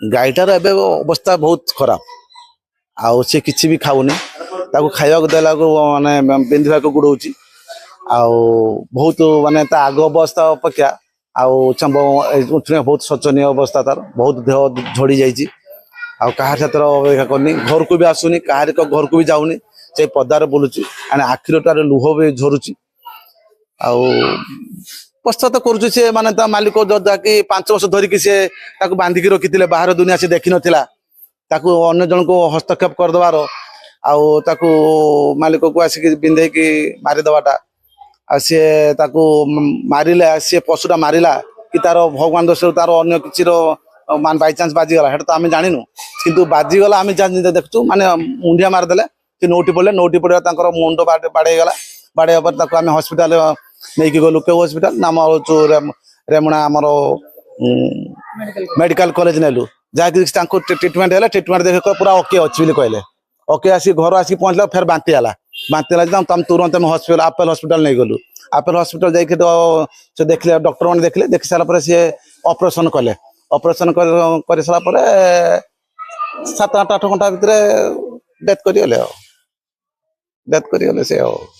गाईटार एबे अवस्था बहुत खराब आउ से किसी भी खाऊनी ताको खाइबा देला को माने पिंधिबा को गुड़ौची आउ बहुत माने ता आग अवस्था अपेक्षा आउ चंब बहुत शोचनीय अवस्था तार बहुत देह झड़ी जाइए आउ कहा क्षेत्र अपेक्षा करनी घर को भी आसुनी कहार घर को भी जाऊनी से पदार बुलूची आने आखिर तार लुह भी झरुची आउ पश्चात करुचे से माने ता मालिक जाकि 5 वर्ष धरिकी से ताको बांधिकी रखी बाहर दुनिया से देखी नथिला ताको अन्य जन को हस्तक्षेप कर दबार आउ ताको मालिक को आसिक बिंधे की मारी दबाटा आ सी ताको मारिले सी पशुटा मारिला कि तार भगवान दोष तार अन्य किसी मान बाई चांस बाजीगला तो आम जानिनु किंतु बाजीगला आम देखु माने मुंडिया मारदेले कि नौटी पड़े मुंड बाड़ेगला बाड़े पर आम हस्पिटाल नहीं गलु के हस्पिटाल नाम रेमुणा आमर मेडिकल कॉलेज नेलु जहाँकि ट्रिटमेंट है ट्रिटमेंट देख पूरा ओके अच्छी कहले ओके आसी घर आसिक पहुँचला फिर बांती है तुम तुरंत हस्पिटाल आपेल हस्पिटाल नहीं गलु आपेल हस्पिटाल जाके देखले डॉक्टर मैंने देखले देख सारा सी ऑपरेशन कले ऑपरेशन कर सारा 7-8 घंटा भितर डेथ करें से